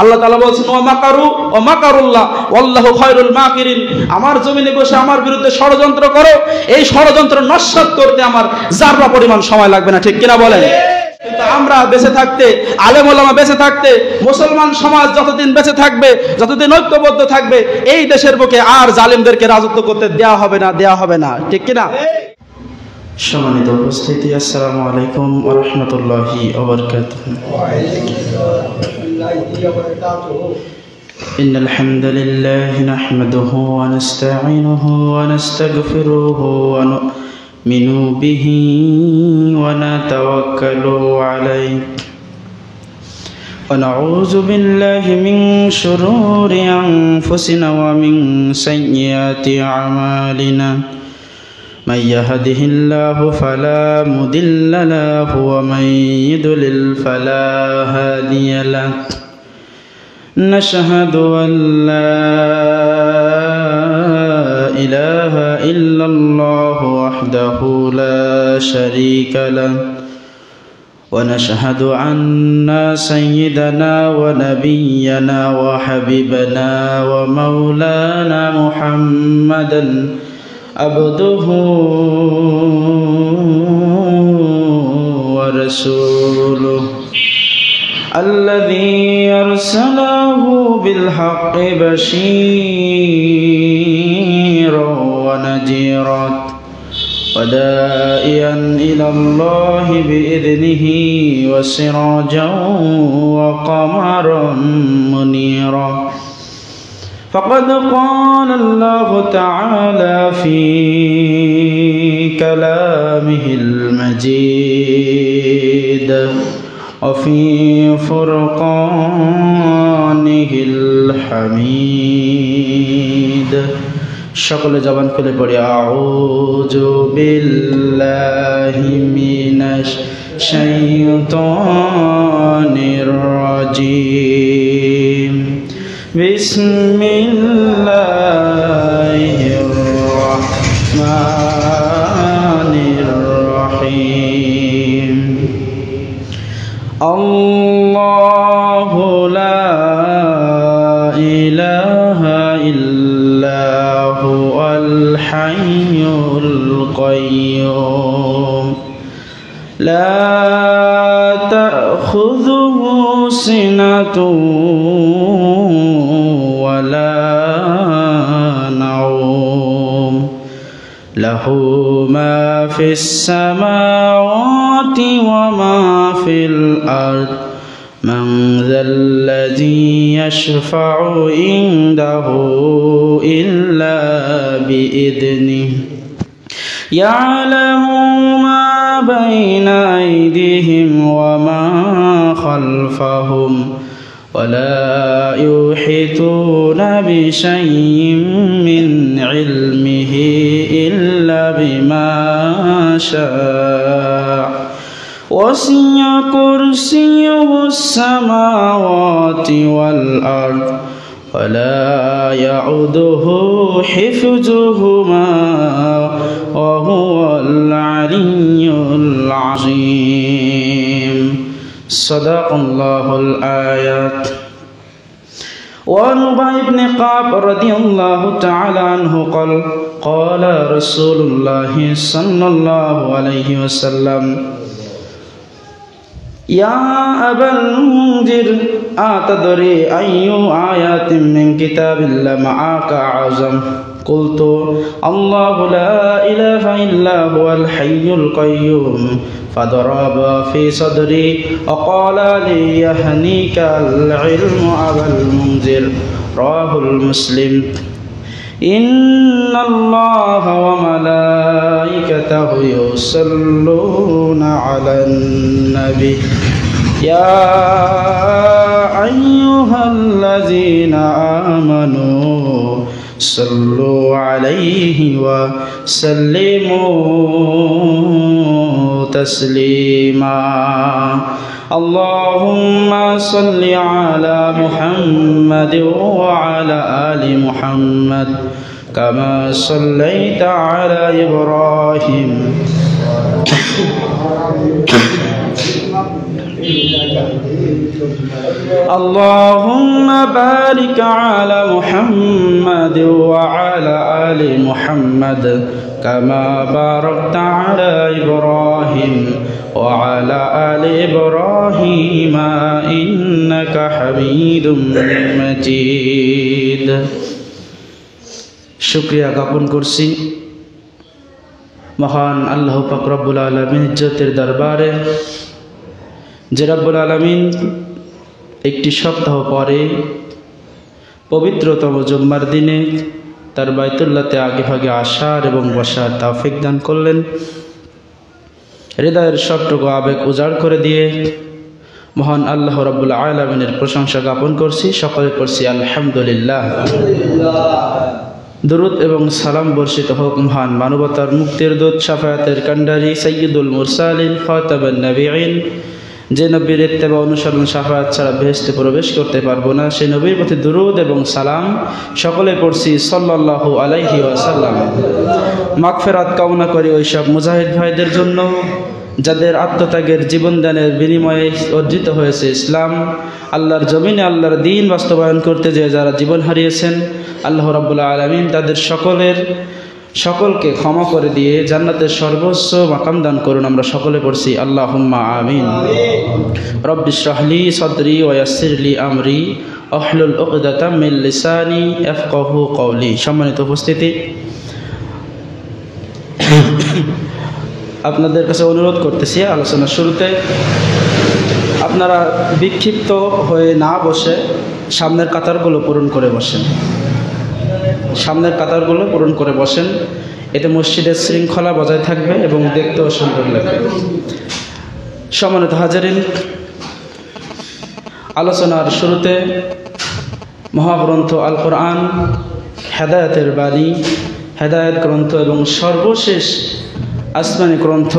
আল্লাহ তাআলা বলছেন ওয়া মাকারু ওয়া মাকারুল্লাহ ওয়াল্লাহু খায়রুল মাকিরিন। আমার জমিনে বসে আমার বিরুদ্ধে ষড়যন্ত্র করো, এই ষড়যন্ত্র নস্যাৎ করতে আমার যারা পরিমাণ সময় লাগবে না, ঠিক কিনা বলেন? কিন্তু আমরা বেঁচে থাকতে, আলেম ওলামা বেঁচে থাকতে, মুসলমান সমাজ যতদিন বেঁচে থাকবে, যতদিন ঐক্যবদ্ধ থাকবে, এই দেশের বুকে আর জালিমদেরকে রাজত্ব করতে দেয়া হবে না, দেয়া হবে না, ঠিক কিনা? সম্মানিত উপস্থিতি, আসসালামু আলাইকুম ওয়া রাহমাতুল্লাহি ওয়া বারাকাতুহু। ইন্নাল হামদালিল্লাহি নাহমাদুহু ওয়া নাস্তাঈনুহু ওয়া নাস্তাগফিরুহু ওয়া নু'মিনু বিহি ওয়া নাতাওয়াক্কালু আলাইহি ওয়া নাউযু বিল্লাহি মিন শুরুরি আনফুসিনা ওয়া মিন সাইয়্যাতি আমালিনা। من يهده الله فلا مضل له ومن يضلل فلا هادي له. نشهد أن لا إله إلا الله وحده لا شريك له ونشهد أن سيدنا ونبينا وحبيبنا ومولانا محمدا عبده ورسوله الذي أرسله بالحق بشيرا ونذيرا وداعيا إلى الله بإذنه وسراجا وقمرا منيرا. فقد قال الله تعالى في كلامه المجيد وفي فرقانه الحميد. সকলে জবান খুলে পড়ি আউযু বিল্লাহি মিনাশ শাইতানির রাজিম। বিসমিল্লাহির রহমানির রহিম। আল্লাহু লা ইলাহা ইল্লা হুয়াল হাইয়ুল কাইয়্যুম লা তাখুযুহু সিনাতুন له ما في السماوات وما في الأرض من ذا الذي يشفع عنده إلا بإذنه يعلم ما بين أيديهم وما خلفهم ولا يحيطون بشيء من علمه إلا بما شاء وسع كرسيه السماوات والأرض ولا يعوده حفظهما وهو العلي العظيم. صدق الله الآيات. وعن أبي بن كعب رضي الله تعالى عنه قال قال رسول الله صلى الله عليه وسلم يا أبا المنذر أتدري أي آيات من كتاب الله معك أعظم؟ قلت الله لا إله إلا هو الحي القيوم. فضرب في صدري وقال لي يهنيك العلم أبا المنذر. رواه المسلم. إن الله وملائكته يصلون على النبي يا أيها الذين آمنوا صلوا عليه وسلموا تسليما. اللهم صل على محمد وعلى آل محمد كما صليت على إبراهيم আল্লাহুম্মা বারিক আলা মুহাম্মাদ ওয়া আলা আলি মুহাম্মাদ কামা বারাকতা আলা ইব্রাহিম ওয়া আলা আলি ইব্রাহিম ইন্নাকা হামিদুম মাজিদ। শুকরিয়া জ্ঞাপন করছি মহান আল্লাহ পাক রব্বুল আলামিন ইজ্জতের দরবারে, যে রব্বুল আলামিন একটি সপ্তাহ পরে পবিত্রতম জুম্মার দিনে তার বাইতুল্লাহতে আগে ভাগে আসার এবং বসার তৌফিক দান করলেন। হৃদয়ের সবটুকু আবেগ উজাড় করে দিয়ে মহান আল্লাহ রাব্বুল আলামিনের প্রশংসা জ্ঞাপন করছি, সকলে করছি আলহামদুলিল্লাহ। দরুদ এবং সালাম বর্ষিত হোক মহান মানবতার মুক্তির দূত, শাফায়াতের কান্ডারি, সাইয়্যিদুল মুরসালিন, খাতামুন নবিয়্যিন, যে নবীর ইত্তেবা অনুসরণ শাফায়াত ছাড়া বেহেশতে প্রবেশ করতে পারবো না, সেই নবীর প্রতি দরুদ এবং সালাম সকলে পড়ছি সাল্লাল্লাহু আলাইহি ওয়াসাল্লাম। মাগফিরাত কামনা করি ওই সব মুজাহিদ ভাইদের জন্য যাদের আত্মত্যাগের জীবনদানের বিনিময়ে অর্জিত হয়েছে ইসলাম। আল্লাহর জমিনে আল্লাহর দ্বীন বাস্তবায়ন করতে যেয়ে যারা জীবন হারিয়েছেন, আল্লাহ রাব্বুল আলামিন তাদের সকলকে ক্ষমা করে দিয়ে জান্নাতের সর্বোচ্চ মাকাম দান করুন। আমরা সকলে পড়ছি আল্লাহুম্মা আমিন। রব্বি ইশরাহ লি সাদরি ওয়া ইয়াসসির লি আমরি ওয়াহলুল উকদাতাম মিন লিসানি ইয়াফকাহু কওলি। সম্মানিত উপস্থিতি, আপনাদের কাছে অনুরোধ করতেছি আলোচনার শুরুতে আপনারা বিক্ষিপ্ত হয়ে না বসে সামনের কাতারগুলো পূরণ করে বসেন। সামনের কাতারগুলো পূরণ করে বসেন, এতে মসজিদের শৃঙ্খলা বজায় থাকবে এবং দেখতেও সুন্দর লাগবে। সম্মানিত হাজারিন, আলোচনার শুরুতে মহাগ্রন্থ আল কোরআন, হেদায়েতের বাণী, হেদায়েত গ্রন্থ এবং সর্বশেষ আসমানি গ্রন্থ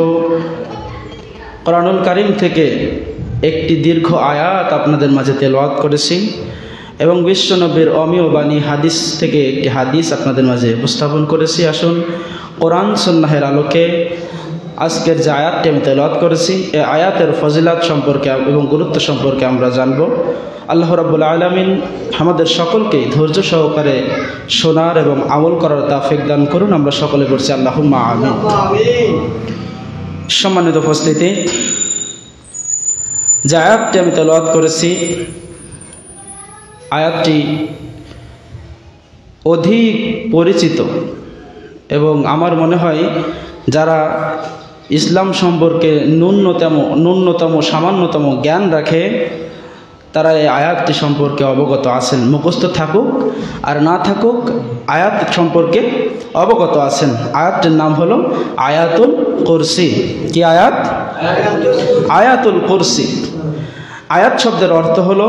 কোরআনুল কারীম থেকে একটি দীর্ঘ আয়াত আপনাদের মাঝে তেলাওয়াত করেছি এবং বিশ্বনবীর অমীয় বাণী হাদিস থেকে একটি হাদিস আপনাদের মাঝে উপস্থাপন করেছি। আসুন কোরআন সুন্নাহের আলোকে আজকের যে আয়াতটি আমি তেলাওয়াত করেছি, এই আয়াতের ফজিলাত সম্পর্কে এবং গুরুত্ব সম্পর্কে আমরা জানব। আল্লাহ রাব্বুল আলামিন আমাদের সকলকে ধৈর্য সহকারে শোনার এবং আমল করার তৌফিক দান করুন। আমরা সকলে বলছি আল্লাহুম্মা আমিন। সম্মানিত উপস্থিতি, যে আয়াতটি আমি তেলাওয়াত করেছি, আয়াতটি অধিক পরিচিত এবং আমার মনে হয় যারা ইসলাম সম্পর্কে ন্যূনতম সামান্যতম জ্ঞান রাখে তারা এই আয়াতটি সম্পর্কে অবগত আছেন। মুখস্থ থাকুক আর না থাকুক, আয়াত সম্পর্কে অবগত আছেন। আয়াতটির নাম হলো আয়াতুল কুরসি। কি আয়াত? আয়াতুল কুরসি। আয়াত শব্দের অর্থ হলো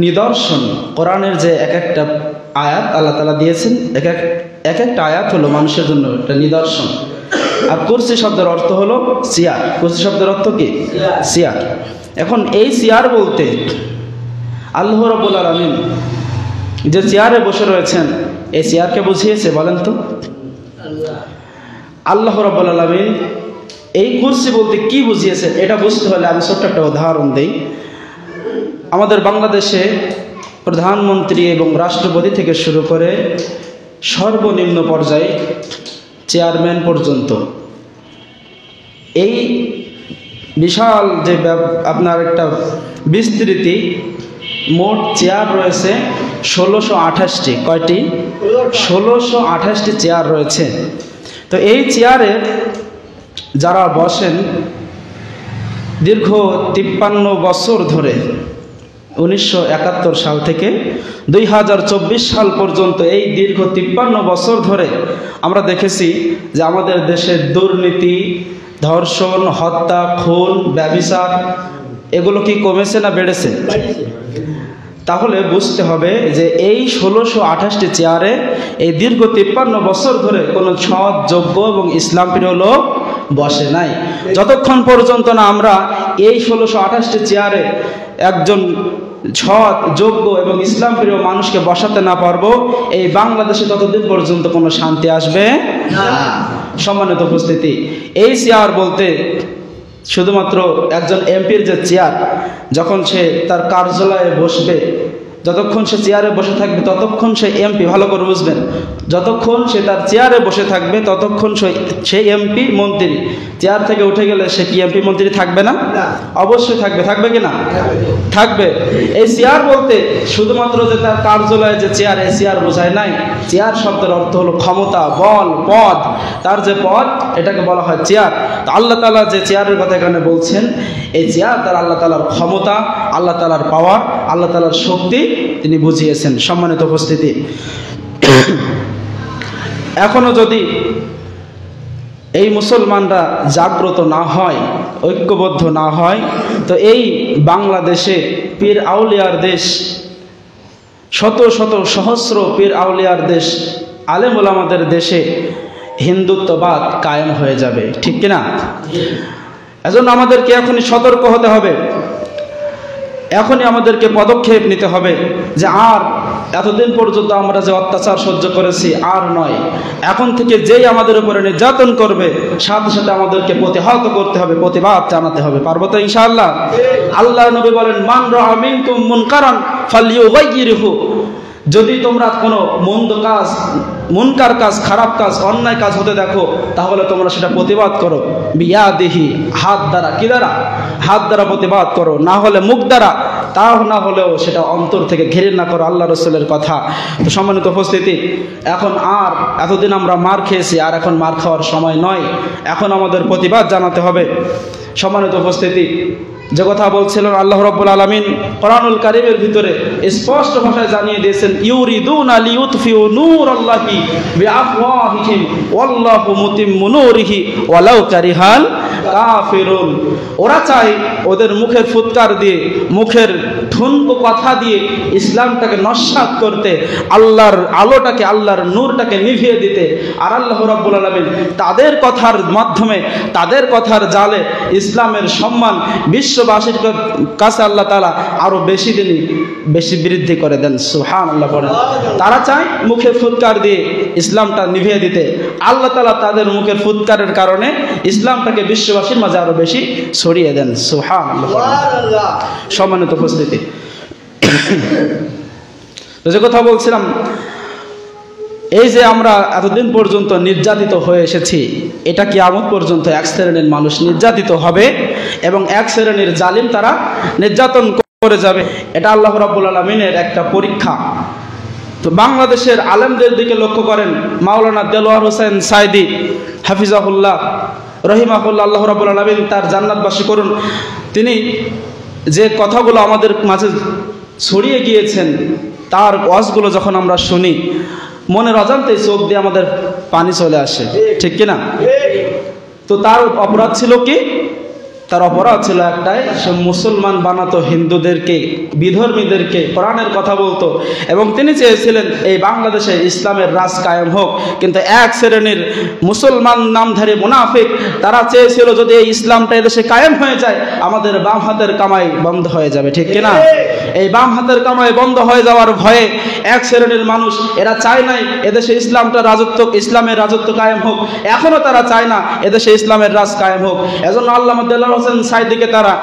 নিদর্শন। কোরআনের যে এক একটা আয়াত আল্লাহ তাআলা দিয়েছেন, এক একটা আয়াত হলো মানুষের জন্য একটা নিদর্শন। আর কুরসি শব্দের অর্থ হলো চেয়ার। কুরসি শব্দের অর্থ কি? চেয়ার। এখন এই চেয়ার বলতে আল্লাহ রাব্বুল আলামিন যে চেয়ারে বসে রয়েছেন, এই চেয়ারকে বুঝিয়েছে বলেন তো? আল্লাহ রাব্বুল আলামিন এই কুরসি বলতে কি বুঝিয়েছে এটা বুঝতে হলে আমি ছোট্ট একটা উদাহরণ দিই। আমাদের বাংলাদেশে প্রধানমন্ত্রী এবং রাষ্ট্রপতি থেকে শুরু করে সর্বনিম্ন পর্যায়ে চেয়ারম্যান পর্যন্ত এই বিশাল যে আপনার একটা বিস্তৃতি, মোট চেয়ার রয়েছে 1628টি। কয়টি? 1628টি চেয়ার রয়েছে। তো এই চেয়ারে যারা বসেন দীর্ঘ 53 বছর ধরে, 1971 সাল থেকে 2024 সাল পর্যন্ত এই দীর্ঘ 53 বছর ধরে আমরা দেখেছি যে আমাদের দেশে দুর্নীতি, ধর্ষণ, হত্যা, খুন, ব্যভিচার এগুলো কি কমেছে না বেড়েছে? তাহলে বুঝতে হবে যে এই 1628টি চেয়ারে এই দীর্ঘ 53 বছর ধরে কোনো সৎ, যোগ্য এবং ইসলাম প্রিয় লোক বসে নাই। যতক্ষণ পর্যন্ত না আমরা এই 1628টি চেয়ারে একজন সৎ, যোগ্য এবং ইসলাম প্রিয় মানুষকে বসাতে না পারবো, এই বাংলাদেশে ততদিন পর্যন্ত কোনো শান্তি আসবে না। সম্মানিত উপস্থিতি, এই চেয়ার বলতে শুধুমাত্র একজন এমপির যে চেয়ার, যখন সে তার কার্যালয়ে বসবে, যতক্ষণ সে চেয়ারে বসে থাকবে ততক্ষণ সে এমপি, ভালো করে বুঝবেন, যতক্ষণ সে তার চেয়ারে বসে থাকবে ততক্ষণ সে এমপি মন্ত্রী। চেয়ার থেকে উঠে গেলে সে কি এমপি মন্ত্রী থাকবে না? অবশ্যই থাকবে। থাকবে কি না? থাকবে। এই চেয়ার বলতে শুধুমাত্র যে তার কার্যালয়ে যে চেয়ার, এই চেয়ার বোঝায় নাই। চেয়ার শব্দের অর্থ হলো ক্ষমতা, বল, পদ। তার যে পদ, এটাকে বলা হয় চেয়ার। তো আল্লাহ তাআলা যে চেয়ারের কথা এখানে বলছেন, এই চেয়ার তার আল্লাহ তাআলার ক্ষমতা, আল্লাহ তাআলার পাওয়ার, আল্লাহ তাআলার শক্তি তিনি বুঝিয়েছেন। সম্মানিত উপস্থিতি, এখনো যদি এই মুসলমানরা জাগ্রত না হয়, ঐক্যবদ্ধ না হয়, তো এই বাংলাদেশে পীর আউলিয়ার দেশ, শত শত সহস্র পীর আউলিয়ার দেশ, আলেম ওলামাদের দেশে হিন্দুত্ববাদ কায়েম হয়ে যাবে। ঠিক কিনা? এজন্য আমাদেরকে এখনই সতর্ক হতে হবে, এখনই আমাদেরকে পদক্ষেপ নিতে হবে যে আর এতদিন পর্যন্ত আমরা যে অত্যাচার সহ্য করেছি আর নয়। এখন থেকে যেই আমাদের উপরে নির্যাতন করবে, সাথে সাথে আমাদেরকে প্রতিহত করতে হবে, প্রতিবাদ জানাতে হবে। পারবো তো ইনশাআল্লাহ? আল্লাহর নবী বলেন, মান রাআ মিনকুম মুনকারান ফালইউগাইয়িরহু, যদি তোমরা কোনো মন্দ কাজ, মুনকার কাজ, খারাপ কাজ, অন্যায় কাজ হতে দেখো, তাহলে তোমরা সেটা প্রতিবাদ করো। বিয়াদিহি, হাত দ্বারা। কি দ্বারা? হাত দ্বারা প্রতিবাদ করো, না হলে মুখ দ্বারা, তাও না হলেও সেটা অন্তর থেকে ঘৃণা করো, আল্লাহ রাসূলের কথা। তো সম্মানিত উপস্থিতি, এখন আর এতদিন আমরা মার খেয়েছি, আর এখন মার খাওয়ার সময় নয়, এখন আমাদের প্রতিবাদ জানাতে হবে। সম্মানিত উপস্থিতি, যে কথা বলছিলেন আল্লাহ রাব্বুল আলামিন কোরআনুল কারীমের ভিতরে স্পষ্ট ভাষায় জানিয়ে দিয়েছেন, ইউরিদুনা লিইউতফিউ নূরাল্লাহি বিআফওয়াহিহিম ওয়াল্লাহু মুতিম্মু নূরিহি ওয়ালাউ কারিহাল কাফিরুন। ওরা চায় ওদের মুখের ফুৎকার দিয়ে, মুখের ঠুনকো কথা দিয়ে ইসলামটাকে নস্যাৎ করতে, আল্লাহর আলোটাকে, আল্লাহর নূরটাকে নিভিয়ে দিতে। আর আল্লাহ রাব্বুল আলামিন তাদের কথার মাধ্যমে, তাদের কথার জালে ইসলামের সম্মান বিশ্ববাসীর কাছে আল্লাহ তাআলা আরো বেশি বৃদ্ধি করে দেন। সুবহানাল্লাহ বলেন। তারা চায় মুখের ফুৎকার দিয়ে ইসলামটা নিভিয়ে দিতে, আল্লাহ তাআলা তাদের মুখের ফুৎকারের কারণে ইসলামটাকে বিশ্ববাসীর মাঝে আরো বেশি ছড়িয়ে দেন। সুবহানাল্লাহ। সম্মানিত উপস্থিতি, যে কথা বলছিলাম, এই যে আমরা এতদিন পর্যন্ত নির্যাতিত হয়ে এসেছি, এটা কিয়ামত পর্যন্ত এক শ্রেণীর মানুষ নির্যাতিত হবে এবং এক শ্রেণীর জালিম তারা নির্যাতন করে যাবে। এটা আল্লাহ রাব্বুল আলামিনের একটা পরীক্ষা। তো বাংলাদেশের আলেমদের দিকে লক্ষ্য করেন, মাওলানা দেলোয়ার হোসেন সাইদি হাফিজাহুল্লাহ রহিমাহুল্লাহ, আল্লাহ রাব্বুল আলামিন তার জান্নাতবাসী করুন। তিনি যে কথাগুলো আমাদের মাঝে ছড়িয়ে গিয়েছেন, তার ওয়াজগুলো যখন আমরা শুনি, মনের অজান্তেই চোখ দিয়ে আমাদের পানি চলে আসে। ঠিক কিনা? তো তার অপরাধ ছিল কি? তার অপরাধ ছিল একটাই, সে মুসলমান বানাতো হিন্দুদেরকে, বিধর্মীদেরকে, কোরআনের কথা বলতো, এবং তিনি চেয়েছিলেন এই বাংলাদেশে ইসলামের রাজ কায়েম হোক। কিন্তু এক শ্রেণীর মুসলমান নামধারী মুনাফিক, তারা চেয়েছিল যদি এই ইসলামটা এদেশে কায়েম হয়ে যায়, আমাদের বাম হাতের কামাই বন্ধ হয়ে যাবে। ঠিক কিনা? এই বাম হাতের কামাই বন্ধ হয়ে যাওয়ার ভয়ে এক শ্রেণীর মানুষ, এরা চায় নাই এদেশে ইসলামের রাজত্ব কায়েম হোক, এখনো তারা চায় না এদেশে ইসলামের রাজ কায়েম হোক। এজন্য আল্লামা দেলোয়ার হোসেন সাইদিকে তারা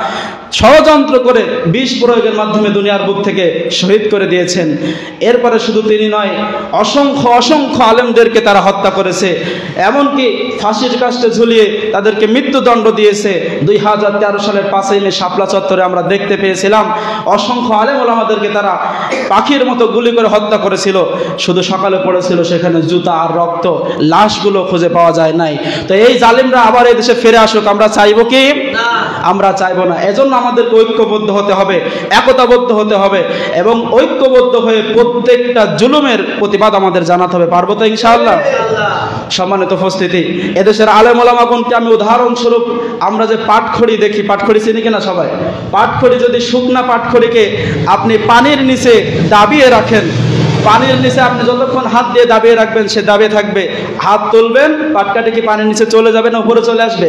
ষড়যন্ত্র করে বিষ প্রয়োগের মাধ্যমে দুনিয়ার বুক থেকে শহীদ করে দিয়েছেন। এরপরে শুধু তিনি নয়, অসংখ্য অসংখ্য আলেমদেরকে তারা হত্যা করেছে, এমনকি ফাঁসির কাস্টে ঝুলিয়ে তাদেরকে মৃত্যুদণ্ড দিয়েছে। 2013 সালের 5ই মে শাপলা চত্বরে আমরা দেখতে পেয়েছিলাম অসংখ্য আলেম ওলামাদেরকে তারা পাখির মতো গুলি করে হত্যা করেছিল। শুধু সকালে পড়েছিল সেখানে জুতা আর রক্ত, লাশগুলো খুঁজে পাওয়া যায় নাই। তো এই জালিমরা আবার এই দেশে ফিরে আসুক, আমরা চাইবো কি? আমরা চাইবো না। এজন্য আমাদেরকে ঐক্যবদ্ধ হতে হবে, একতাবদ্ধ হতে হবে, এবং ঐক্যবদ্ধ হয়ে প্রত্যেকটা জুলুমের প্রতিবাদ আমাদের জানাতে হবে। পারবো তো ইনশাআল্লাহ? সম্মানিত উপস্থিতি, এদেশের আলেম ওলামাগণকে আমি উদাহরণস্বরূপ, আমরা যে পাটখড়ি দেখি, পাটখড়ি চিনি কিনা সবাই? পাটখড়ি, যদি শুকনা পাটখড়িকে আপনি পানির নিচে দাবিয়ে রাখেন, পানির নিচে আপনি যতক্ষণ হাত দিয়ে দাবিয়ে রাখবেন সে দাবিয়ে থাকবে, হাত তুলবেন পাটকাঠি কি পানির নিচে চলে যাবে না উপরে চলে আসবে?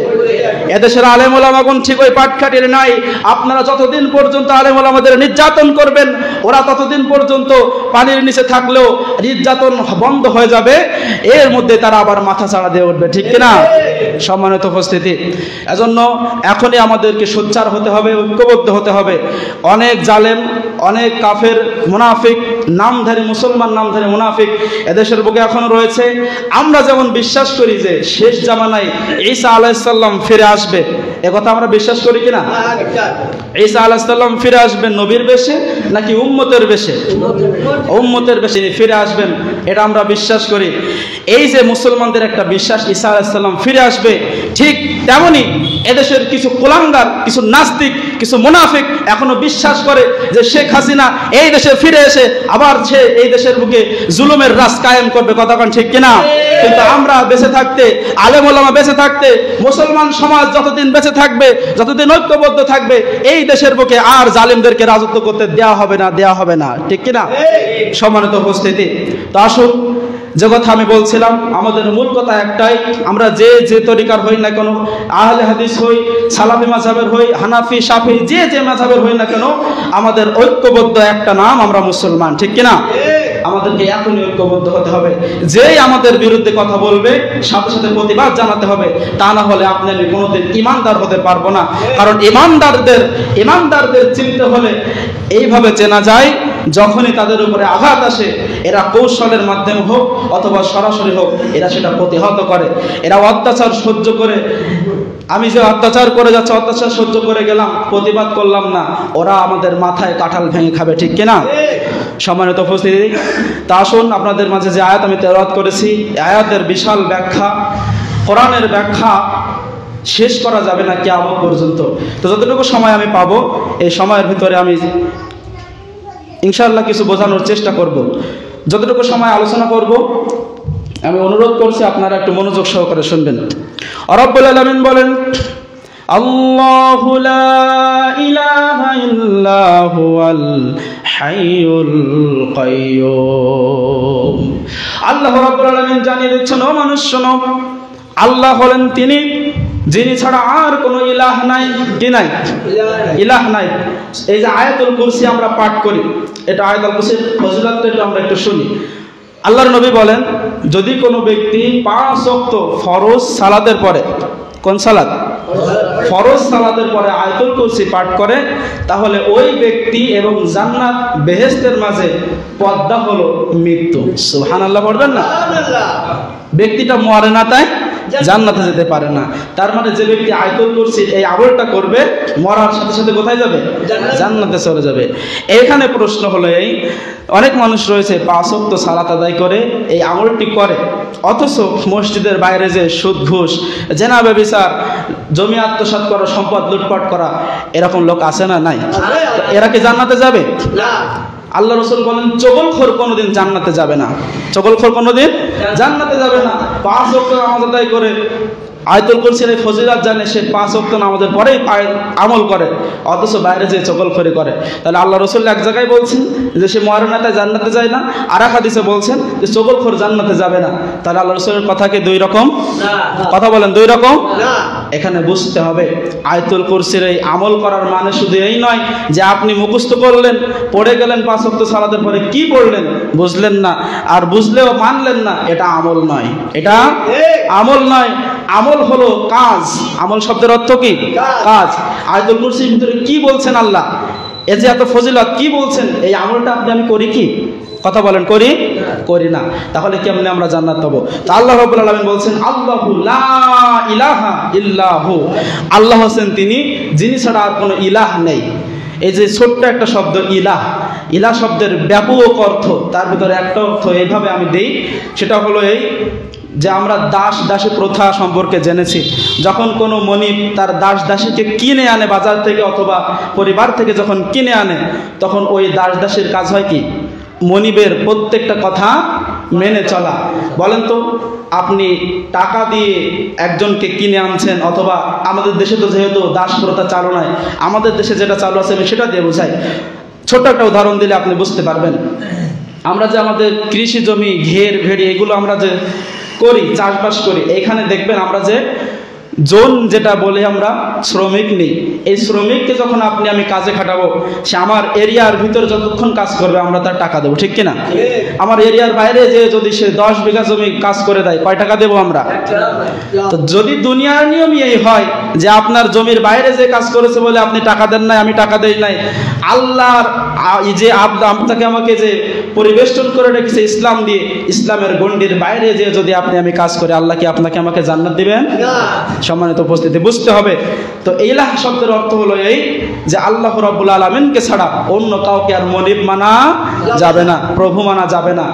এদেশের আলেম ওলামাগণ ঠিক ওই পাটকাঠির নাই। আপনারা যতদিন পর্যন্ত আলেম ওলামাদের নির্যাতন করবেন ওরা ততদিন পর্যন্ত পানির নিচে থাকলেও নির্যাতন বন্ধ হয়ে যাবে, এর মধ্যে তারা আবার মাথা চাড়া দিয়ে উঠবে, ঠিক কিনা? সম্মানিত উপস্থিতি, এজন্য এখনই আমাদেরকে সোচ্চার হতে হবে, ঐক্যবদ্ধ হতে হবে। অনেক জালেম, অনেক কাফের, মুনাফিক, নামধারী মুসলমান নামধারী মুনাফিক এদেশের বুকে এখনো রয়েছে। আমরা যেমন বিশ্বাস করি যে শেষ জামানায় ঈসা আলাইহিস সালাম ফিরে আসবে, একথা আমরা বিশ্বাস করি কিনা? ঈসা আলাইহিস সালাম ফিরে আসবেন নবীর বেশে নাকি উম্মতের বেশে? উম্মতের বেশে ফিরে আসবেন, এটা আমরা বিশ্বাস করি। এই যে মুসলমানদের একটা বিশ্বাস ঈসা আলাইহিস সালাম ফিরে আসবে, ঠিক তেমনি এদেশের কিছু কুলাঙ্গার, কিছু নাস্তিক, কিছু মুনাফিক এখনো বিশ্বাস করে যে শেখ হাসিনা এই দেশে ফিরে এসে আবার সে এই দেশের বুকে জুলুমের রাজ কায়েম করবে, কথা কোন ঠিক কিনা? কিন্তু আমরা বেঁচে থাকতে, আলেম ওলামা বেঁচে থাকতে, মুসলমান সমাজ যতদিন বেঁচে থাকবে, যতদিন ঐক্যবদ্ধ থাকবে, এই দেশের বুকে আর জালিমদেরকে রাজত্ব করতে দেয়া হবে না, দেয়া হবে না, ঠিক কিনা? সম্মানিত উপস্থিতি, তো আসুন, যে কথা আমি বলছিলাম, আমাদের মূল কথা একটাই, আমরা যে যে তরিকার হই না কেন, আহলে হাদিস হই, সালাফি মাযহাবের হই, হানাফি, শাফি, যে যে মাযহাবের হই না কেন, আমাদের ঐক্যবদ্ধ একটা নাম, আমরা মুসলমান, ঠিক কিনা? আমাদেরকে এখনই ঐক্যবদ্ধ হতে হবে। যেই আমাদের বিরুদ্ধে কথা বলবে সাথে সাথে প্রতিবাদ জানাতে হবে, তা না হলে আপনি আমি কোনোদিন ইমানদার হতে পারবো না। কারণ ইমানদারদের চিনতে হলে এইভাবে চেনা যায়, যখনই তাদের উপরে আঘাত আসে এরা কৌশলের মাধ্যমে হোক অথবা সরাসরি হোক এরা সেটা প্রতিহত করে। এরা অত্যাচার সহ্য করে, আমি যে অত্যাচার করে যাচ্ছে, অত্যাচার সহ্য করে গেলাম, প্রতিবাদ করলাম না, ওরা আমাদের মাথায় কাঁঠাল ভেঙে খাবে, ঠিক কিনা? সম্মানিত উপস্থিতি, তা আসুন, আপনাদের মাঝে যে আয়াত আমি তেলাওয়াত করেছি, আয়াতের বিশাল ব্যাখ্যা, কোরআনের ব্যাখ্যা শেষ করা যাবে না কিয়ামত পর্যন্ত। তো যতটুকু সময় আমি পাবো, এই সময়ের ভিতরে আমি ইনশাআল্লাহ কিছু বোঝানোর চেষ্টা করব। যতটুকু সময় আলোচনা করব, আমি অনুরোধ করছি আপনারা একটু মনোযোগ সহকারে শুনবেন। রব্বুল আলামিন বলেন, আল্লাহু লা ইলাহা ইল্লা হুয়াল হাইয়ুল কাইয়্যুম। আল্লাহ রাব্বুল আলামিন জানিয়ে দিচ্ছেন, ও মানুষ শোনো, আল্লাহ হলেন তিনি যিনি ছাড়া আর কোনো ইলাহ নাই। কি নাই? ইলাহ নাই। এই যে আয়াতুল কুরসি আমরা পাঠ করি, এটা আয়াতুল কুরসির ফজিলত একটু আমরা একটু শুনি। আল্লাহর নবী বলেন, যদি কোনো ব্যক্তি 5 ওয়াক্ত ফরজ সালাতের পরে, কোন সালাত? ফরজ সালাতের পরে আয়াতুল কুরসি পাঠ করে, তাহলে ওই ব্যক্তি এবং জান্নাত বেহেশতের মাঝে পর্দা হলো মৃত্যু। সুবহানাল্লাহ পড়বেন না? ব্যক্তিটা মরে না, তাই জান্নাতে যেতে পারে না। তার মানে যে ব্যক্তি আয়াতুল কুরসি এই আমলটা করবে, মরার সাথে সাথে কোথায় যাবে? জান্নাতে চলে যাবে। এখানে প্রশ্ন হলো, এই অনেক মানুষ রয়েছে 5 ওয়াক্ত সালাত আদায় করে, এই আমলটি করে, অথচ মসজিদের বাইরে যে সুদ ঘুষ, জেনা ব্যভিচার, জমি আত্মসাৎ করা, সম্পদ লুটপাট করা, এরকম লোক আছে না? নাই। এরা কি জান্নাতে যাবে? না। আল্লাহ রাসূল বলেন, চগলখোর কোনোদিন জান্নাতে যাবে না। চগলখোর কোনোদিন জান্নাতে যাবে না। 5 ওয়াক্ত নামাজ আদায় করে, আয়াতুল কুরসির এই ফজিলত জানে, সে 5 ওয়াক্ত নামাজের পরেই আমল করে, অথচ বাইরে যে চগলখড়ি করে। তাহলে আল্লাহ রাসূল এক জায়গায় বলছেন যে সে মরে না, তাই জান্নাতে যায় না, আর এক হাদিসে বলছেন যে চগলখড় জান্নাতে যাবে না। তাহলে আল্লাহ রাসূলের কথা কি দুই রকম? কথা বলেন, দুই রকম? এখানে বুঝতে হবে, আয়াতুল কুরসির এই আমল করার মানে শুধু এই নয় যে আপনি মুখস্থ করলেন, পড়ে গেলেন 5 ওয়াক্ত সালাতের পরে, কি পড়লেন বুঝলেন না, আর বুঝলেও মানলেন না, এটা আমল নয়। এটা আমল নয়। আমল হলো কাজ। আমল শব্দের অর্থ কি? কাজ। আয়াতুল কুরসির ভিতরে কি বলছেন আল্লাহ, এই যে এত ফজিলত, কি বলছেন, এই আমলটা আমি করি কি? কথা বলেন, করি? করি না। তাহলে কেমনে আমরা জান্নাত পাবো? তা আল্লাহ রাব্বুল আলামিন বলছেন, আল্লাহু লা ইলাহা ইল্লাহু। আল্লাহ হোসেন তিনি যিনি ছাড়া আর কোনো ইলাহ নেই। এই যে ছোট্ট একটা শব্দ ইলাহ, ইলাহ শব্দের ব্যাপক অর্থ, তার ভিতরে একটা অর্থ এইভাবে আমি দেই, সেটা হলো এই যে আমরা দাস দাসী প্রথা সম্পর্কে জেনেছি। যখন কোনো মনিব তার দাস দাসীকে কিনে আনে বাজার থেকে অথবা পরিবার থেকে যখন কিনে আনে, তখন ওই দাস দাসীর কাজ হয় কি? মনিবের প্রত্যেকটা কথা মেনে চলা। বলেন তো, আপনি টাকা দিয়ে একজনকে কিনে আনছেন, অথবা আমাদের দেশে তো যেহেতু দাস প্রথা চালু নয়, আমাদের দেশে যেটা চালু আছে আমি সেটা দিয়ে বোঝাই। ছোট্ট একটা উদাহরণ দিলে আপনি বুঝতে পারবেন। আমরা যে আমাদের কৃষি জমি ঘের ভেড়ি এগুলো আমরা যে করি, চাষবাস করি, এখানে দেখবেন আমরা যে জন যেটা বলে আমরা শ্রমিক নেই, এই শ্রমিককে যখন আপনি আমি কাজে খাটাবো, সে আমার এরিয়ার ভিতরে যতক্ষণ কাজ করবে আমরা তার টাকা দেবো, ঠিক কিনা? আমার এরিয়ার বাইরে যে যদি সে 10 বিঘা জমি কাজ করে দেয়, কয় টাকা দেবো আমরা? তো যদি দুনিয়ার নিয়মই এই হয় যে আপনার জমির বাইরে যে কাজ করেছে বলে আপনি টাকা দেন নাই, আমি টাকা দেই নাই, আল্লাহর যে আপনাকে আমাকে যে পরিবেষ্টন করে রেখেছে ইসলাম দিয়ে, ইসলামের গণ্ডির বাইরে যে যদি আপনি আমি কাজ করে, আল্লাহ কি আপনাকে আমাকে জান্নাত দিবেন? সম্মানিত উপস্থিতি, বুঝতে হবে। তো ইলাহ শব্দের অর্থ হলো এই যে আল্লাহ রাব্বুল আলামিনকে ছাড়া অন্য কাউকে আর মনিব মানা যাবে না, প্রভু মানা যাবে না।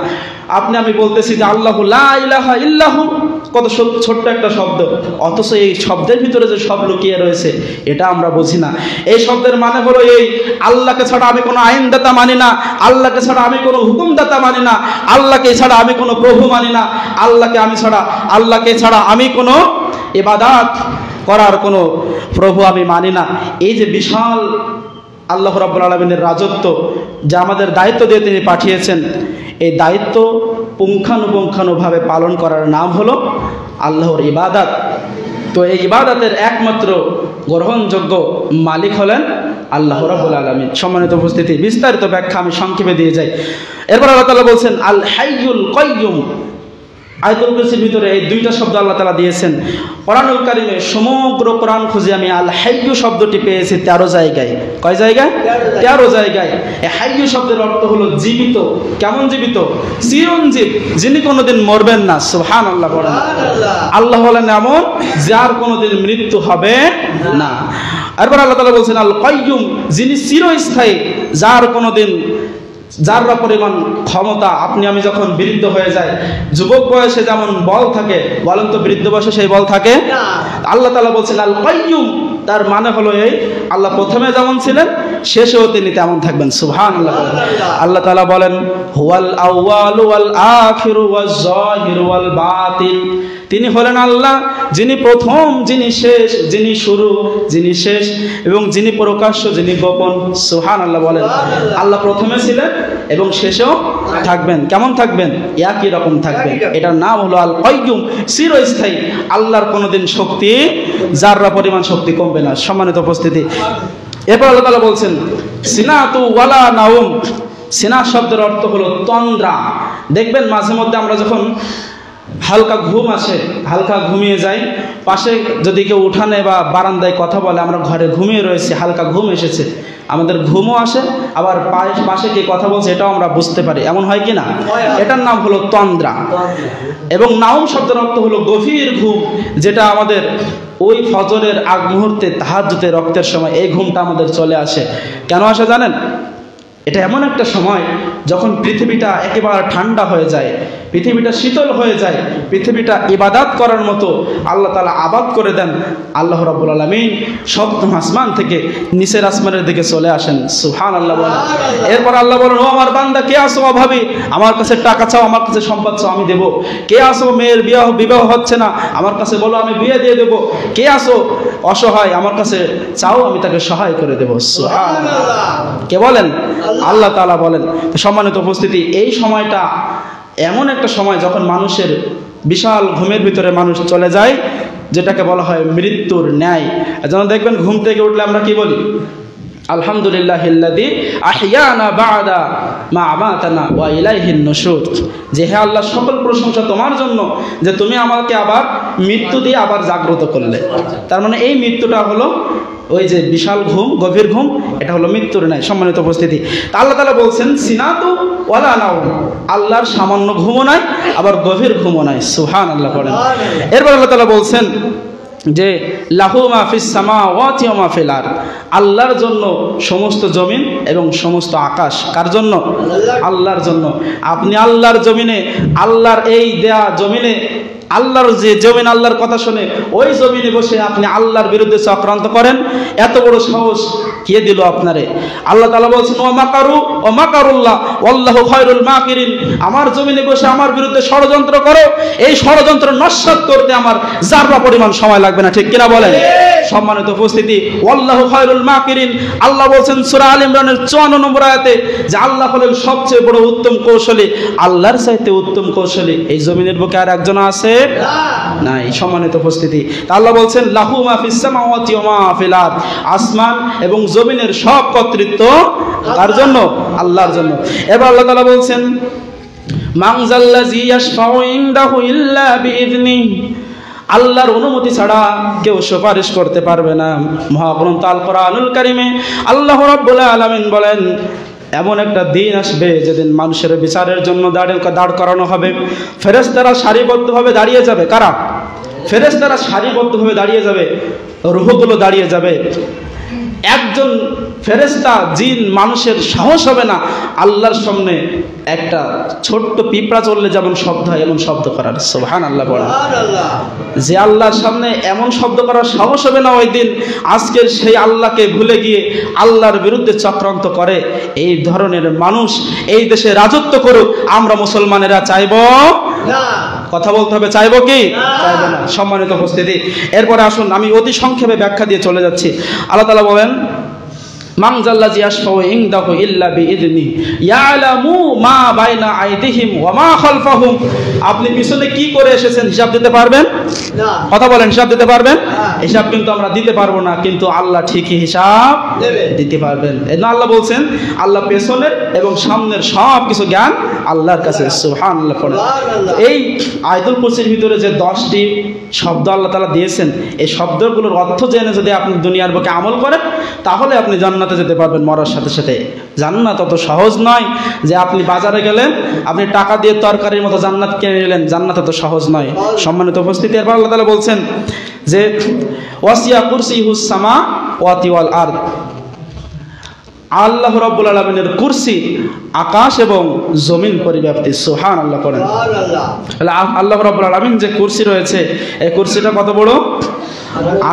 আপনি আমি বলতেছি যে আল্লাহু লা ইলাহা ইল্লাহু, কত ছোট্ট একটা শব্দ, অথচ এই শব্দের ভিতরে যে সব লুকিয়ে রয়েছে এটা আমরা বুঝি না। এই শব্দের মানে হলো এই, আল্লাহকে ছাড়া আমি কোনো আইনদাতা মানি না, আল্লাহকে ছাড়া আমি কোনো হুকুমদাতা মানি না, আল্লাহকে ছাড়া আমি কোনো প্রভু মানি না, আল্লাহকে ছাড়া আমি কোনো ইবাদত করার কোনো প্রভু আমি মানি না। এই যে বিশাল আল্লাহ রাব্বুল আলামিনের রাজত্ব, যা আমাদের দায়িত্ব দিয়ে তিনি পাঠিয়েছেন, এই দায়িত্ব পুঙ্খানুপুঙ্খানুভাবে পালন করার নাম হলো আল্লাহর ইবাদত। তো এই ইবাদতের একমাত্র গ্রহণযোগ্য মালিক হলেন আল্লাহ রাব্বুল আলামিন। সম্মানিত উপস্থিতি, বিস্তারিত ব্যাখ্যা আমি সংক্ষেপে দিয়ে যাই। এরপর আল্লাহ তাআলা বলছেন আল হাইয়ুল কাইয়ুম। আয়াতুল কুরসির ভিতরে এই দুইটা শব্দ আল্লাহ তাআলা দিয়েছেন। কোরআনুল কারীমে সমগ্র কোরআন খুঁজে আমি আল হাইয়্যু শব্দটি পেয়েছি 13 জায়গায়। কয় জায়গায়? 13 জায়গায়। এই হাইয়্যু শব্দের অর্থ হলো জীবিত। কেমন জীবিত? চিরঞ্জীব, যিনি কোনোদিন মরবেন না। সুবহানাল্লাহ বলেন। আল্লাহ হলেন এমন যার কোনোদিন মৃত্যু হবে না। এরপর আল্লাহ তাআলা বলছেন আল কাইয়্যুম, যিনি চিরস্থায়ী, যার কোনোদিন যারা পরিমাণ ক্ষমতা, আপনি আমি যখন বৃদ্ধ হয়ে যায়, যুবক বয়সে যেমন বল থাকে, বলেন তো বৃদ্ধ বয়সে সেই বল থাকে? আল্লাহ তাআলা বলছেন আল কাইয়ুম, তার মানে হলো এই, আল্লাহ প্রথমে যেমন ছিলেন শেষেও তিনি তেমন থাকবেন। সুবহানাল্লাহ। আল্লাহ তাআলা বলেন হুয়াল আউয়ালু ওয়াল আখিরু ওয়াজ যাহিরু ওয়াল বাতিন, তিনি হলেন আল্লাহ যিনি প্রথম, যিনি শেষ, যিনি শুরু, যিনি শেষ, এবং যিনি প্রকাশ্য, যিনি গোপন। সুবহানাল্লাহ বলেন। আল্লাহ প্রথমে ছিলেন এবং শেষেও থাকবেন। কেমন থাকবেন? একই রকম থাকবেন। এটার নাম হলো আল কাইয়ুম, চিরস্থায়ী। আল্লাহর কোনোদিন শক্তি, যাররা পরিমাণ শক্তি কমবে না। সম্মানিত উপস্থিতি, এরপর আল্লাহ তাআলা বলছেন সিনাতু ওয়ালা নাউম। সিনা শব্দের অর্থ হলো তন্দ্রা। দেখবেন মাঝে মধ্যে আমরা যখন হালকা ঘুম আসে, হালকা ঘুমিয়ে যাই, পাশে যদি কেউ উঠানে বা বারান্দায় কথা বলে, আমরা ঘরে ঘুমিয়ে রয়েছি, হালকা ঘুম এসেছে, আমাদের ঘুমও আসে, আবার পাশে কে কথা বলছে এটাও আমরা বুঝতে পারি। এমন হয় কি না? এটার নাম হলো তন্দ্রা। এবং নাউম শব্দের অর্থ হলো গভীর ঘুম, যেটা আমাদের ওই ফজরের আগ মুহূর্তে, তাহাজ্জুদের রক্তের সময় এই ঘুমটা আমাদের চলে আসে। কেন আসে জানেন? এটা এমন একটা সময় যখন পৃথিবীটা একেবারে ঠান্ডা হয়ে যায়, পৃথিবীটা শীতল হয়ে যায়, পৃথিবীটা ইবাদত করার মতো আল্লাহ তাআলা আবাদ করে দেন। আল্লাহ রাব্বুল আলামিন সপ্তম আসমান থেকে নিচের আসমানের দিকে চলে আসেন। সুবহানাল্লাহ বলেন। এরপর আল্লাহ বলেন, ও আমার বান্দা, কে আসো অভাবী, আমার কাছে টাকা চাও, আমার কাছে সম্পদ চাও, আমি দেব। কে আসো মেয়ের বিবাহ হচ্ছে না, আমার কাছে বলো, আমি বিয়ে দিয়ে দেব। কে আসো অসহায়, আমার কাছে চাও, আমি তাকে সহায় করে দেব। সুবহানাল্লাহ। কে বলেন? আল্লাহ তাআলা বলেন। সম্মানিত উপস্থিতি, এই সময়টা এমন একটা সময় যখন মানুষের বিশাল ঘুমের ভিতরে মানুষ চলে যায়, যেটাকে বলা হয় মৃত্যুর ন্যায়। এজন্য দেখবেন ঘুম থেকে উঠলে আমরা কি বলি? আলহামদুলিল্লাহিল্লাযী আহইয়ানা বা'দা মা আমাতানা ওয়া ইলাইহিন নুশুর। যে হে আল্লাহ, সকল প্রশংসা তোমার জন্য যে তুমি আমাকে আবার মৃত্যু দিয়ে আবার জাগ্রত করলে। তার মানে এই মৃত্যুটা হলো ওই যে বিশাল ঘুম, গভীর ঘুম, এটা হলো মৃত্যুর ন্যায়। সম্মানিত উপস্থিতি, আল্লাহ তাআলা বলছেন সিনাতু ওয়ালা নাউম, আল্লাহর সামান্য ঘুমও নাই, আবার গভীর ঘুমও নাই। সুবহানাল্লাহ বলেন। এরপর আল্লাহ তাআলা বলছেন যে লাহু মা ফিস সামাওয়াতি ওয়া মা ফিল আরদ, আল্লাহর জন্য সমস্ত জমিন এবং সমস্ত আকাশ। কার জন্য? আল্লাহর জন্য। আপনি আল্লাহর জমিনে, আল্লাহর এই দেয়া জমিনে, আল্লাহর যে জমিন, আল্লাহর কথা শুনে ওই জমিনে বসে আপনি আল্লাহর বিরুদ্ধে চক্রান্ত করেন, এত বড় সাহস কে দিল আপনারে? আল্লাহ তাআলা বলছেন ওয়া মাকারু ওয়া মাকারুল্লাহ ওয়াল্লাহু খায়রুল মাকিরিন। আমার জমিনে বসে আমার বিরুদ্ধে ষড়যন্ত্র করো, এই ষড়যন্ত্র নস্যাৎ করতে আমার যারা পরিমাণ সময় লাগবে না। ঠিক কিনা বলেন? সম্মানিত উপস্থিতি, ওয়াল্লাহু খায়রুল মাকিরিন, আল্লাহ বলছেন সূরা আল ইমরানের 54 নম্বর আয়াতে যে আল্লাহ হলেন সবচেয়ে বড় উত্তম কৌশলী। আল্লাহর চাইতে উত্তম কৌশলী এই জমিনের বুকে আর একজন আছে? নাই। সম্মানিত উপস্থিতি, আল্লাহ বলছেন লাহু মা ফিস সামাওয়াতি ওয়া মা ফিল আরদ, আসমান এবং জমিনের সব কর্তৃত্ব কার জন্য? আল্লাহর জন্য। এবার আল্লাহ তাআলা বলছেন মান যাল্লাযী ইয়াশফাউ ইনদাহু ইল্লা বিইذনি, আল্লাহর অনুমতি ছাড়া কেউ সুপারিশ করতে পারবে না। মহাগ্রন্থ আল কোরআনুল কারীমে আল্লাহ রাব্বুল আলামিন বলেন এমন একটা দিন আসবে যেদিন মানুষের বিচারের জন্য দাঁড় করানো হবে, ফেরেশতারা সারিবদ্ধভাবে দাঁড়িয়ে যাবে। কারা? ফেরেশতারা সারিবদ্ধভাবে দাঁড়িয়ে যাবে, রূহগুলো দাঁড়িয়ে যাবে। একজন ফেরেশতা জিন মানুষের সাহস হবে না আল্লাহর সামনে একটা ছোট্ট পিঁপড়া চললে যেমন শব্দ হয় এমন শব্দ করার। সুবহানাল্লাহ বলেন। যে আল্লাহর সামনে এমন শব্দ করার সাহস হবে না ওই দিন, আজকের সেই আল্লাহকে ভুলে গিয়ে আল্লাহর বিরুদ্ধে চক্রান্ত করে এই ধরনের মানুষ এই দেশে রাজত্ব করুক, আমরা মুসলমানেরা চাইব না। কথা বলতে হবে, চাইবো কি? চাইবো না। সম্মানিত উপস্থিতি, এরপরে আসুন আমি অতি সংক্ষেপে ব্যাখ্যা দিয়ে চলে যাচ্ছি। আল্লাহ তাআলা বলেন মান যাল্লাযী ইয়াশফাউ ইনদাহু ইল্লা বিইذনি ইয়ালামু মা বাইনা আইদিহিম ওয়া মা খালফাহুম। আপনি পিছনে কি করে এসেছেন হিসাব দিতে পারবেন না? কথা বলেন, হিসাব দিতে পারবেন? হিসাব কিন্তু আমরা দিতে পারবো না, কিন্তু আল্লাহ ঠিকই হিসাব দিতে পারবেন। এজন্য আল্লাহ বলছেন আল্লাহ পেছনের এবং সামনের সব কিছু জ্ঞান আল্লাহর কাছে। সুবহানাল্লাহ। এই আয়াতুল কুরসির ভিতরে যে 10টি শব্দ আল্লাহ তাআলা দিয়েছেন, এই শব্দগুলোর অর্থ জেনে যদি আপনি দুনিয়ার বুকে আমল করেন তাহলে আপনি জান্নাতে যেতে পারবেন মরার সাথে সাথে। জান্নাত অত সহজ নয় যে আপনি বাজারে গেলেন, আপনি টাকা দিয়ে তরকারির মতো জান্নাত কিনে নিলেন, জান্নাত অত সহজ নয়। সম্মানিত উপস্থিতি, এরপর আল্লাহ তাআলা বলছেন যে ওয়াসিয়া কুরসিহুস সামাওয়াতি ওয়াল আরদ, আল্লাহ রাব্বুল আলামিনের কুরসি আকাশ এবং জমিন পরিব্যাপ্তি। সুবহানাল্লাহ করেন। আল্লাহ রাব্বুল আলামিন যে কুরসি রয়েছে এই কুরসিটা কত বড়?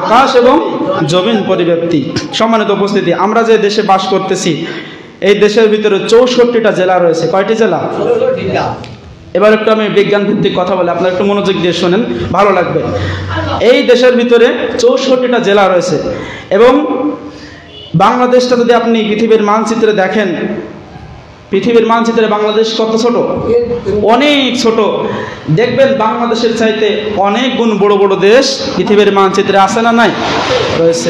আকাশ এবং জমিন পরিব্যাপ্তি। সম্মানিত উপস্থিতি, আমরা যে দেশে বাস করতেছি এই দেশের ভিতরে 64টা জেলা রয়েছে। কয়টি জেলা? 64টা। এবার একটু আমি বিজ্ঞান ভিত্তিক কথা বলি, আপনারা একটু মনোযোগ দিয়ে শোনেন, ভালো লাগবে। এই দেশের ভিতরে 64টা জেলা রয়েছে এবং বাংলাদেশটা যদি আপনি পৃথিবীর মানচিত্রে দেখেন, পৃথিবীর মানচিত্রে বাংলাদেশ কত ছোট, অনেক ছোট। দেখবেন বাংলাদেশের চাইতে অনেক গুণ বড় বড় দেশ পৃথিবীর মানচিত্রে আছে না নাই? রয়েছে।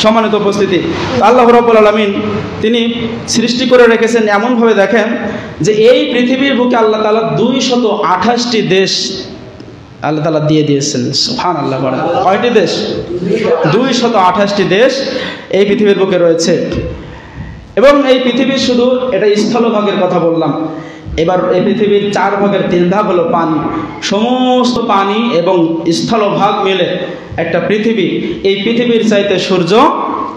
সম্মানিত উপস্থিতি, আল্লাহ রাব্বুল আলামিন তিনি সৃষ্টি করে রেখেছেন এমনভাবে, দেখেন যে এই পৃথিবীর বুকে আল্লাহ তাআলা 228টি দেশ আল্লাহ তাআলা দিয়ে দিয়েছেন। সুবহানাল্লাহ। কয়টি দেশ? 228টি দেশ এই পৃথিবীর বুকে রয়েছে। এবং এই পৃথিবীর শুধু এটা স্থলভাগের কথা বললাম, এবার এই পৃথিবীর 4 ভাগের 3 ভাগ হলো পানি। সমস্ত পানি এবং স্থলভাগ মিলে একটা পৃথিবী। এই পৃথিবীর চাইতে সূর্য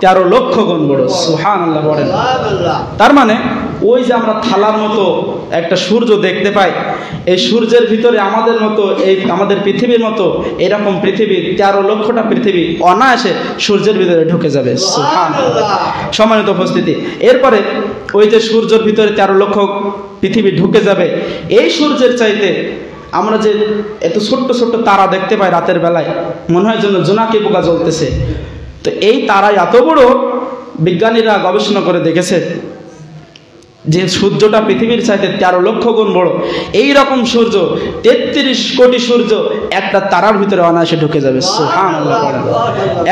13 লক্ষ গুণ বড়। সুবহানাল্লাহ বলেন। তার মানে ওই যে আমরা থালার মতো একটা সূর্য দেখতে পাই, এই সূর্যের ভিতরে আমাদের মতো এই আমাদের পৃথিবীর মতো এরকম পৃথিবী 13 লক্ষটা পৃথিবী অনায়াসে সূর্যের ভিতরে ঢুকে যাবে। সুবহানাল্লাহ। সম্মানিত উপস্থিতি, এরপরে ওই যে সূর্যের ভিতরে 13 লক্ষ পৃথিবী ঢুকে যাবে, এই সূর্যের চাইতে আমরা যে এত ছোট্ট ছোট্ট তারা দেখতে পাই রাতের বেলায়, মনে হয় যেন জোনাকি পোকা জ্বলতেছে। তো এই তারা এত বড়, বিজ্ঞানীরা গবেষণা করে দেখেছে যে সূর্যটা পৃথিবীর চাইতে 13 লক্ষ গুণ বড়। এই রকম সূর্য 33 কোটি সূর্য একটা তারার ভিতরে অনায়াসে ঢুকে যাবে। সুবহানাল্লাহ।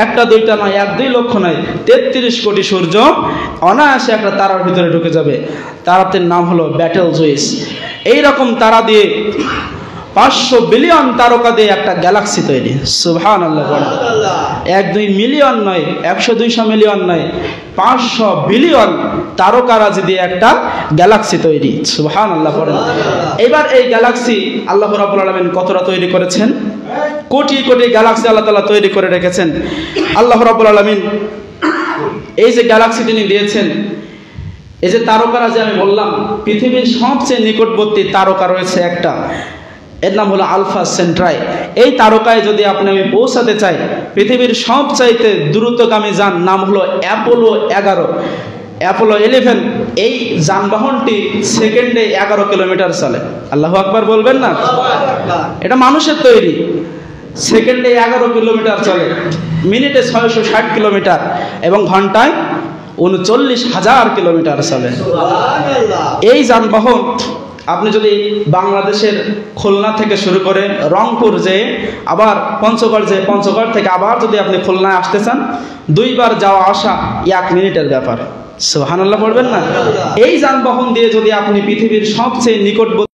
একটা দুইটা নয়, 1-2 লক্ষ নয়, 33 কোটি সূর্য অনায়াসে একটা তারার ভিতরে ঢুকে যাবে। তারাটির নাম হলো ব্যাটেল জুইস। এই রকম তারা দিয়ে 500 বিলিয়ন তারকা দিয়ে একটা গ্যালাক্সি তৈরি। সুবহানাল্লাহ। 1-2 মিলিয়ন নয়, 100-200 মিলিয়ন নয়, 500 বিলিয়ন তারকারাজি দিয়ে একটা গ্যালাক্সি তৈরি। সুবহানাল্লাহ। এবার এই গ্যালাক্সি আল্লাহ রাব্বুল আলামিন কতটা তৈরি করেছেন? কোটি কোটি গ্যালাক্সি আল্লাহ তাআলা তৈরি করে রেখেছেন। আল্লাহ রাব্বুল আলামিন এই যে গ্যালাক্সি তিনি দিয়েছেন, এই যে তারকারাজি আমি বললাম, পৃথিবীর সবচেয়ে নিকটবর্তী তারকা রয়েছে একটা, এর নাম হলো আলফা সেন্ট্রাই। এই তারকায় যদি আমি পৌঁছাতে চাই, পৃথিবীর সবচাইতে দ্রুতগামী যান নাম হলো অ্যাপোলো 11। অ্যাপোলো 11 এই যানবাহনটি সেকেন্ডে 11 কিলোমিটার চলে। আল্লাহু আকবার বলবেন না? এটা মানুষের তৈরি, সেকেন্ডে 11 কিলোমিটার চলে। মিনিটে 660 কিলোমিটার এবং ঘন্টায় 39,000 কিলোমিটার চলে। এই যানবাহন আপনি যদি বাংলাদেশের খুলনা থেকে শুরু করে রংপুর যে আবার পঞ্চগড় থেকে আবার যদি আপনি খুলনায় আসতে চান, 2 বার যাওয়া আসা 1 মিনিটের ব্যাপার। সুবহানাল্লাহ পড়বেন না? এই যানবাহন দিয়ে যদি আপনি পৃথিবীর সবচেয়ে নিকটবর্তী